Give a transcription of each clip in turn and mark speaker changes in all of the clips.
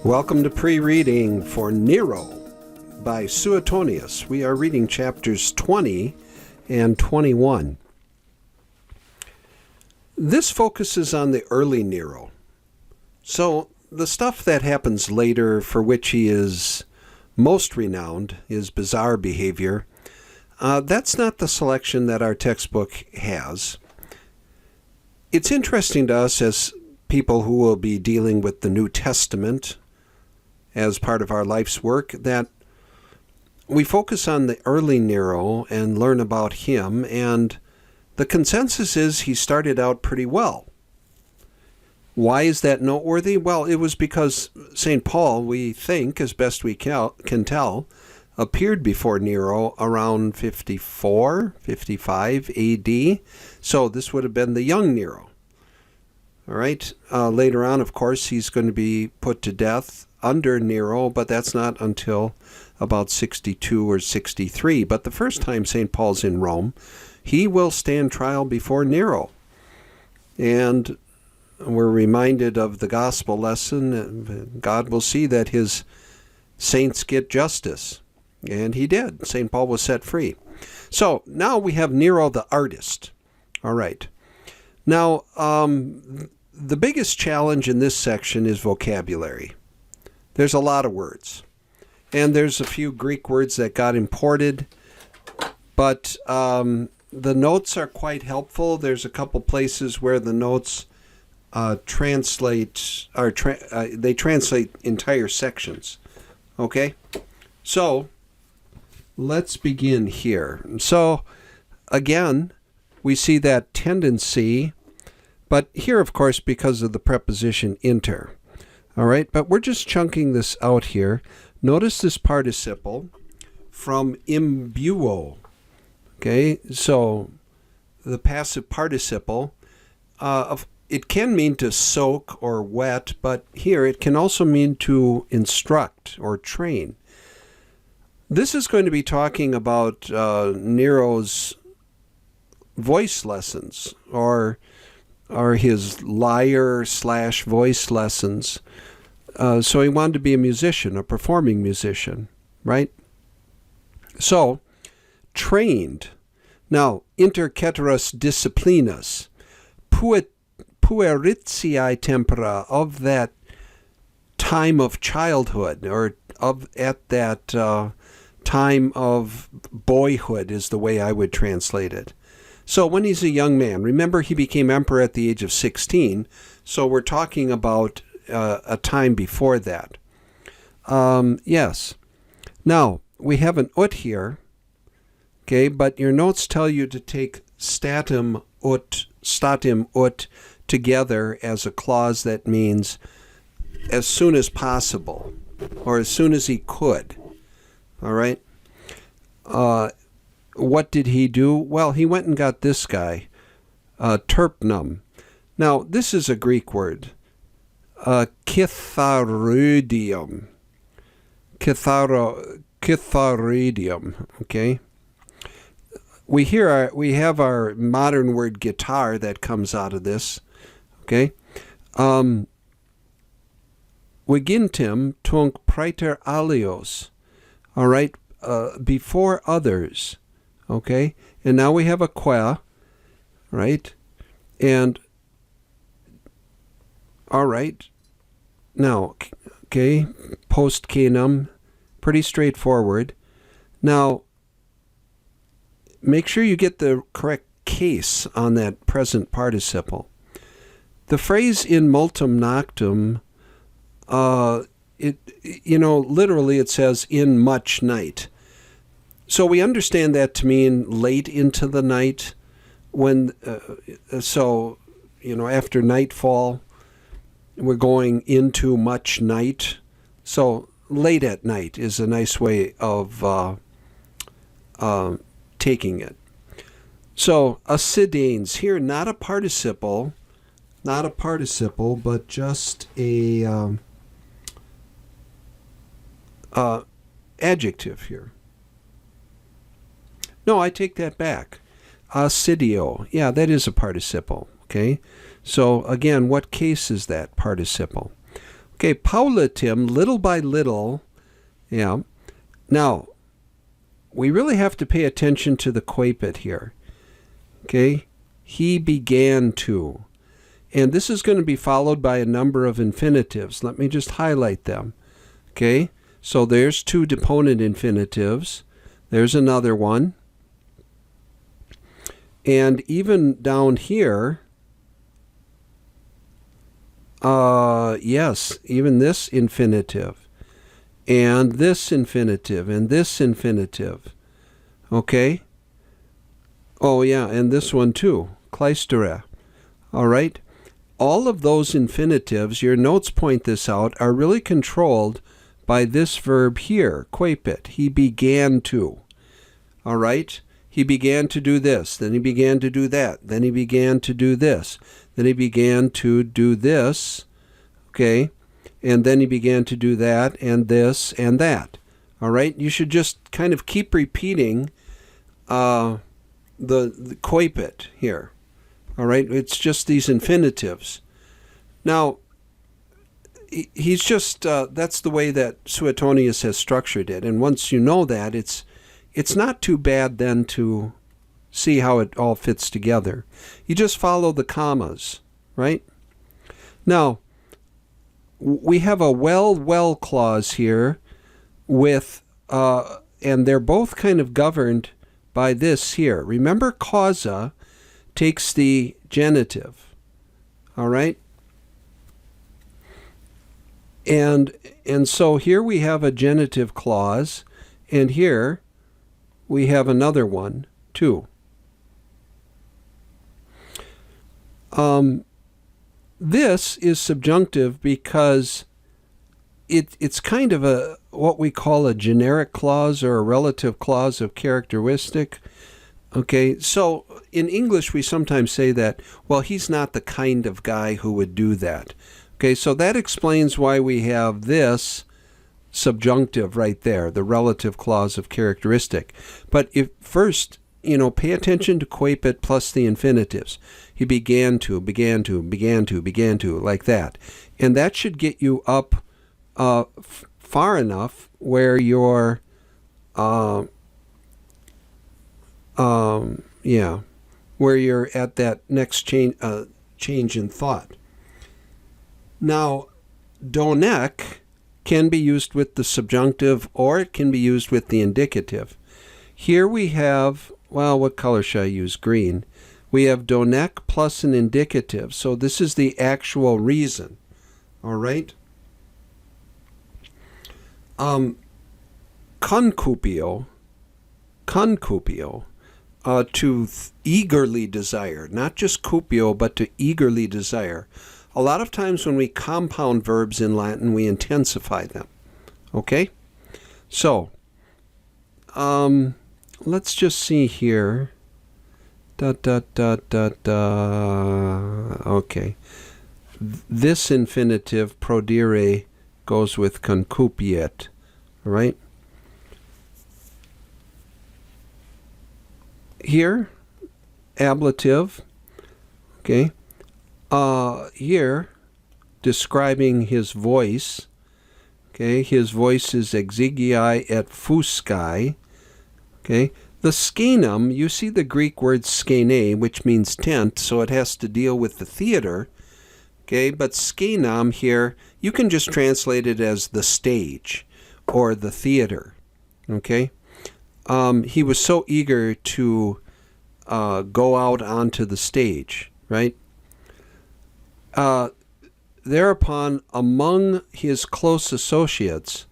Speaker 1: Welcome to pre-reading for Nero by Suetonius. We are reading chapters 20 and 21. This focuses on the early Nero. So the stuff that happens later, for which he is most renowned, his bizarre behavior, that's not the selection that our textbook has. It's interesting to us as people who will be dealing with the New Testament as part of our life's work, that we focus on the early Nero and learn about him, and the consensus is he started out pretty well. Why is that noteworthy? Well, it was because St. Paul, we think, as best we can tell, appeared before Nero around 54, 55 AD. So this would have been the young Nero. All right. Later on, of course, he's going to be put to death under Nero, but that's not until about 62 or 63. But the first time St. Paul's in Rome, he will stand trial before Nero. And we're reminded of the gospel lesson. God will see that his saints get justice. And he did. St. Paul was set free. So now we have Nero the artist. All right. Now, the biggest challenge in this section is vocabulary. There's a lot of words. And there's a few Greek words that got imported. But the notes are quite helpful. There's a couple places where the notes translate entire sections. Okay? So, let's begin here. So, again, we see that tendency, but here, of course, because of the preposition inter. All right, but we're just chunking this out here. Notice this participle from imbuo. Okay, so the passive participle, it can mean to soak or wet, but here it can also mean to instruct or train. This is going to be talking about Nero's voice lessons or his lyre/voice lessons. So he wanted to be a musician, a performing musician, right? So, trained. Now, inter ceteris disciplinas, pueritiae tempora, of that time of childhood, or at that time of boyhood is the way I would translate it. So when he's a young man, remember he became emperor at the age of 16, so we're talking about a time before that. Yes. Now, we have an ut here, okay, but your notes tell you to take statim ut together as a clause that means as soon as possible, or as soon as he could. All right? What did he do? Well, he went and got this guy, terpnum. Now, this is a Greek word, kitharudium. Kitharudium, okay? We have our modern word guitar that comes out of this, okay? Vigintim tunc praeter alios, all right, before others, okay? And now we have a qua, right? And, all right, now, okay, post canum, pretty straightforward. Now, make sure you get the correct case on that present participle. The phrase in multum noctum, literally it says in much night. So we understand that to mean late into the night, when, after nightfall, we're going into much night. So late at night is a nice way of taking it. So acidanes here, not a participle, but just a adjective here. No, I take that back. Acidio. Yeah, that is a participle. Okay. So again, what case is that participle? Okay, Paulatim, little by little. Yeah. Now, we really have to pay attention to the quapit here. Okay? He began to. And this is going to be followed by a number of infinitives. Let me just highlight them. Okay? So there's two deponent infinitives. There's another one. And even down here, yes, even this infinitive, and this infinitive, and this infinitive. Okay? Oh, yeah, and this one too, kleistere. All right? All of those infinitives, your notes point this out, are really controlled by this verb here, quapit. He began to. All right? He began to do this, then he began to do that, then he began to do this, then he began to do this, okay? And then he began to do that, and this, and that. All right? You should just kind of keep repeating the quapit here. All right? It's just these infinitives. Now, he's just, that's the way that Suetonius has structured it. And once you know that, it's not too bad then to see how it all fits together. You just follow the commas, right? Now, we have a well clause here with, and they're both kind of governed by this here. Remember, causa takes the genitive, all right? And so here we have a genitive clause, and here we have another one, too. This is subjunctive because it's kind of what we call a generic clause or a relative clause of characteristic. Okay, so in English we sometimes say that, well, he's not the kind of guy who would do that. Okay, so that explains why we have this subjunctive right there, the relative clause of characteristic. But if first, pay attention to quapit plus the infinitives. He began to, like that. And that should get you up far enough where you're, where you're at that next change in thought. Now, donek can be used with the subjunctive or it can be used with the indicative. Here we have, well, what color should I use? Green. We have donek plus an indicative. So this is the actual reason. All right? Concupio, to eagerly desire. Not just cupio, but to eagerly desire. A lot of times when we compound verbs in Latin, we intensify them. Okay? So, let's just see here. Okay. This infinitive, prodire, goes with concupiet. All right? Here, ablative. Okay? Here, describing his voice. Okay, his voice is exigii et fuscae. Okay, the scaenum, you see the Greek word skene, which means tent, so it has to deal with the theater. Okay, but scaenum here, you can just translate it as the stage or the theater. Okay, he was so eager to go out onto the stage, right? Thereupon, among his close associates,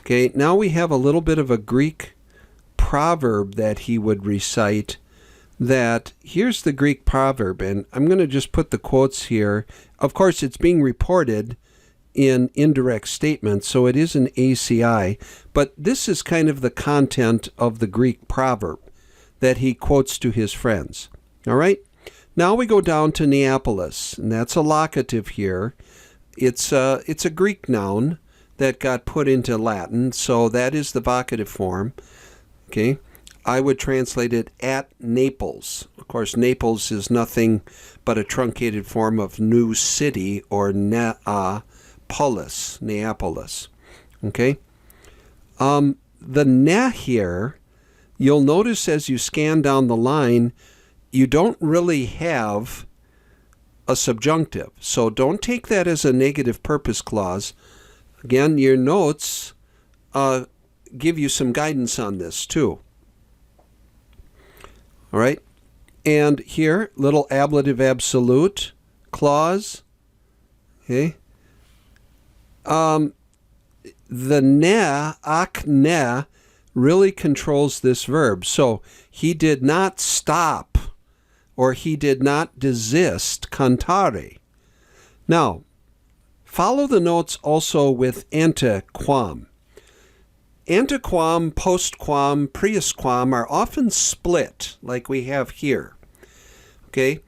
Speaker 1: okay, now we have a little bit of a Greek proverb that he would recite. That here's the Greek proverb, and I'm going to just put the quotes here. Of course, it's being reported in indirect statements, so it is an ACI, but this is kind of the content of the Greek proverb that he quotes to his friends. All right? Now we go down to Neapolis, and that's a locative here. It's a Greek noun that got put into Latin, so that is the vocative form. Okay, I would translate it at Naples. Of course, Naples is nothing but a truncated form of new city or Nea, Neapolis. Okay? The na here, you'll notice as you scan down the line, you don't really have a subjunctive. So don't take that as a negative purpose clause. Again, your notes give you some guidance on this too. All right? And here, little ablative absolute clause. Okay? The ne, ak ne, really controls this verb. So he did not stop or he did not desist cantare. Now, follow the notes also with antequam. Antequam, postquam, priusquam are often split like we have here. Okay?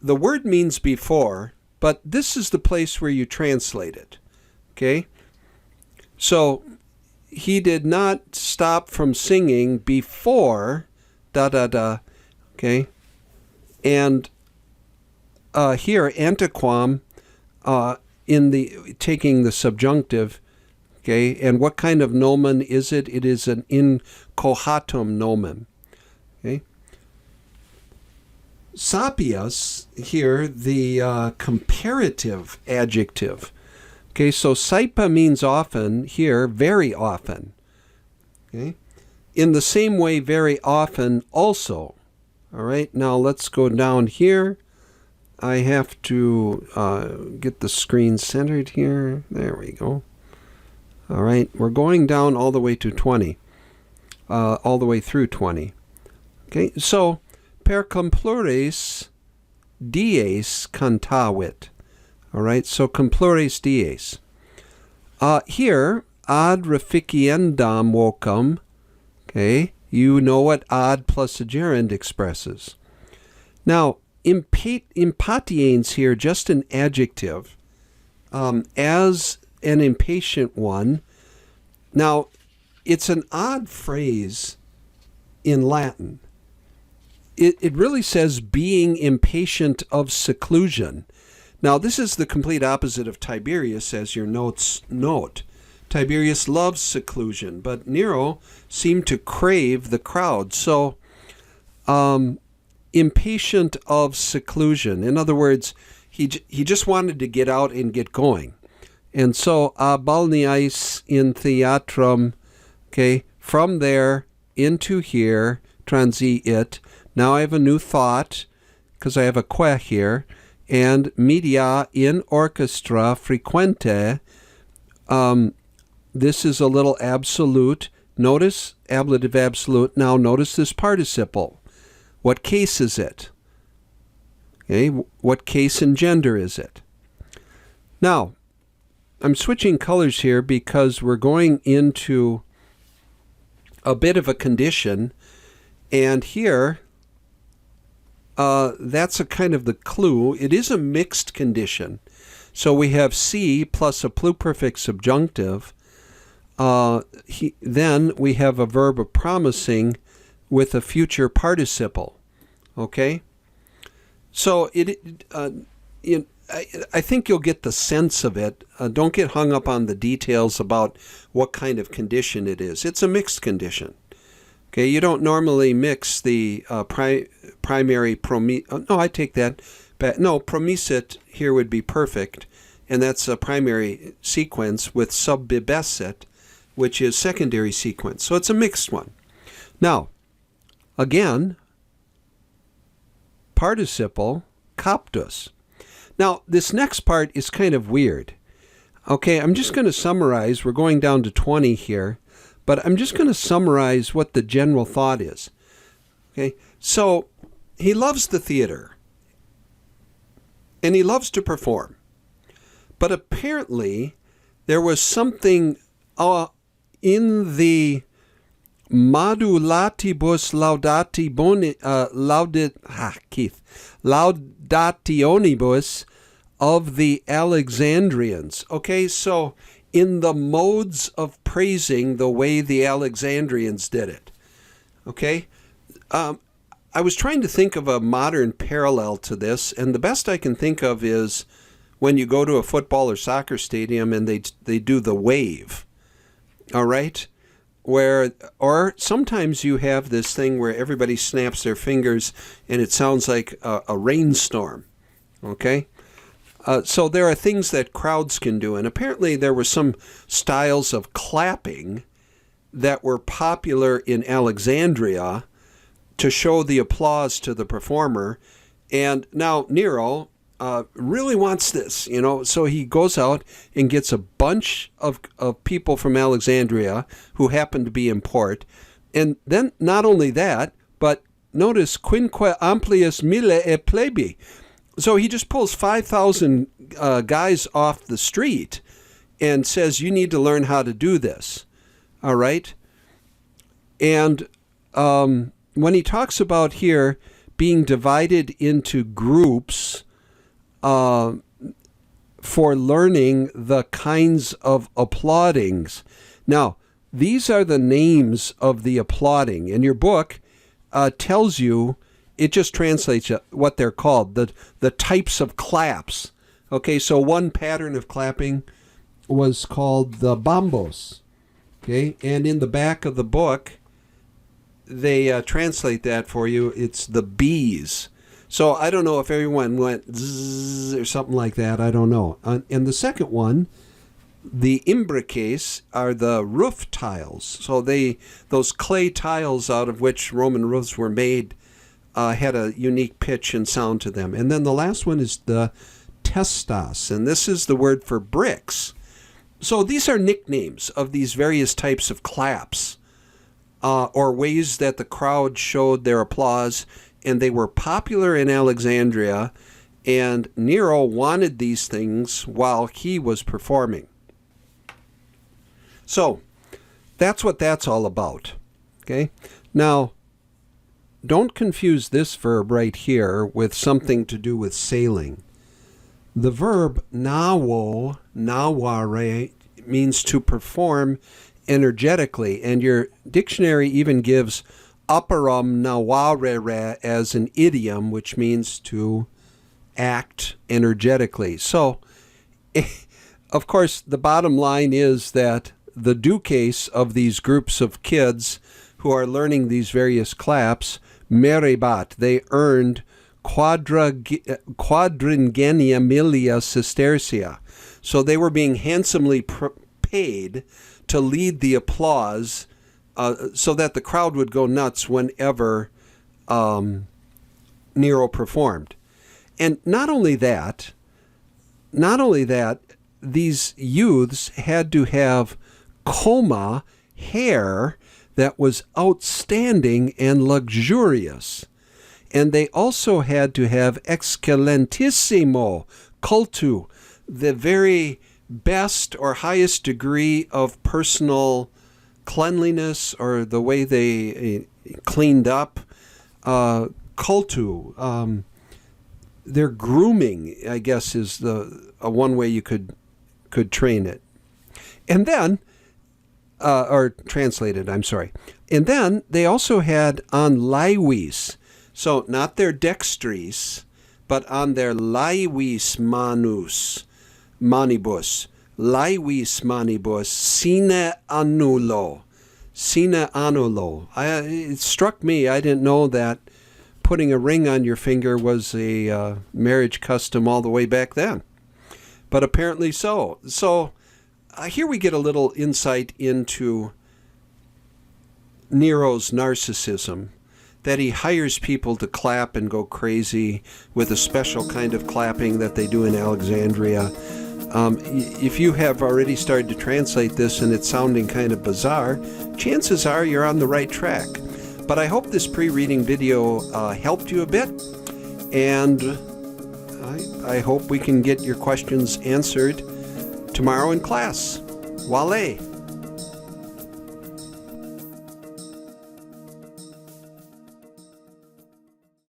Speaker 1: The word means before, but this is the place where you translate it. Okay? So, he did not stop from singing before okay? And here, antequam, in the taking the subjunctive, okay? And what kind of nomen is it? It is an incohatum nomen, okay? Sapias, here, the comparative adjective. Okay, so saipa means often, here, very often. Okay? In the same way, very often also. All right, now let's go down here. I have to get the screen centered here. There we go. All right, we're going down all the way to 20. All the way through 20. Okay, so per complures dies cantavit. All right, so complures dies. Here, ad reficiendam vocum, okay, you know what ad plus a gerund expresses. Now, impatiens here, just an adjective, as an impatient one. Now, it's an odd phrase in Latin. It really says being impatient of seclusion. Now, this is the complete opposite of Tiberius, as your notes note. Tiberius loves seclusion, but Nero seemed to crave the crowd. So, impatient of seclusion. In other words, he just wanted to get out and get going. And so, balneais in theatrum, okay, from there into here, transiit. Now I have a new thought, because I have a que here. And media in orchestra frequente, this is a little absolute. Notice ablative absolute. Now notice this participle. What case is it? Okay, what case and gender is it? Now, I'm switching colors here because we're going into a bit of a condition. And here, that's a kind of the clue. It is a mixed condition. So we have C plus a pluperfect subjunctive. Then we have a verb of promising with a future participle. Okay? So I think you'll get the sense of it. Don't get hung up on the details about what kind of condition it is. It's a mixed condition. Okay, you don't normally mix the primary I take that back. No, promisit here would be perfect, and that's a primary sequence with subbibesset, which is secondary sequence. So it's a mixed one. Now, again, participle, captus. Now, this next part is kind of weird. Okay, I'm just going to summarize. We're going down to 20 here. But I'm just going to summarize what the general thought is. Okay, so he loves the theater. And he loves to perform. But apparently, there was something in the modulatibus laudationibus of the Alexandrians. Okay, so in the modes of praising the way the Alexandrians did it. Okay? I was trying to think of a modern parallel to this, and the best I can think of is when you go to a football or soccer stadium and they do the wave, all right? Or sometimes you have this thing where everybody snaps their fingers and it sounds like a rainstorm, okay? So there are things that crowds can do, and apparently there were some styles of clapping that were popular in Alexandria to show the applause to the performer. And now Nero really wants this, so he goes out and gets a bunch of people from Alexandria who happen to be in port. And then not only that, but notice quinque amplius mille e plebi. So he just pulls 5,000 guys off the street and says, you need to learn how to do this. All right? And when he talks about here being divided into groups for learning the kinds of applaudings. Now, these are the names of the applauding. And your book tells you, it just translates what they're called, the types of claps. Okay, so one pattern of clapping was called the bambos. Okay, and in the back of the book, they translate that for you. It's the bees. So I don't know if everyone went zzz or something like that. I don't know. And the second one, the imbriques, are the roof tiles. So those clay tiles out of which Roman roofs were made had a unique pitch and sound to them. And then the last one is the testas, and this is the word for bricks. So these are nicknames of these various types of claps or ways that the crowd showed their applause, and they were popular in Alexandria, and Nero wanted these things while he was performing. So that's what that's all about. Okay? Now, don't confuse this verb right here with something to do with sailing. The verb nawo, naware, means to perform energetically, and your dictionary even gives operam naware as an idiom, which means to act energetically. So, of course, the bottom line is that the duques of these groups of kids who are learning these various claps, merebat, they earned quadringenia millia sestertia. So they were being handsomely paid to lead the applause so that the crowd would go nuts whenever Nero performed. And not only that, these youths had to have coma hair that was outstanding and luxurious. And they also had to have excellentissimo cultu, the very best or highest degree of personal cleanliness, or the way they cleaned up. Cultu, their grooming, I guess, is the one way you could train it. And then, or translate it, I'm sorry. And then they also had on laiwis, so not their dextris, but on their laiwis manibus, laiwis manibus, sine annulo. It struck me, I didn't know that putting a ring on your finger was a marriage custom all the way back then. But apparently so. So here we get a little insight into Nero's narcissism, that he hires people to clap and go crazy with a special kind of clapping that they do in Alexandria. If you have already started to translate this and it's sounding kind of bizarre, chances are you're on the right track. But I hope this pre-reading video helped you a bit, and I hope we can get your questions answered tomorrow in class. Wale!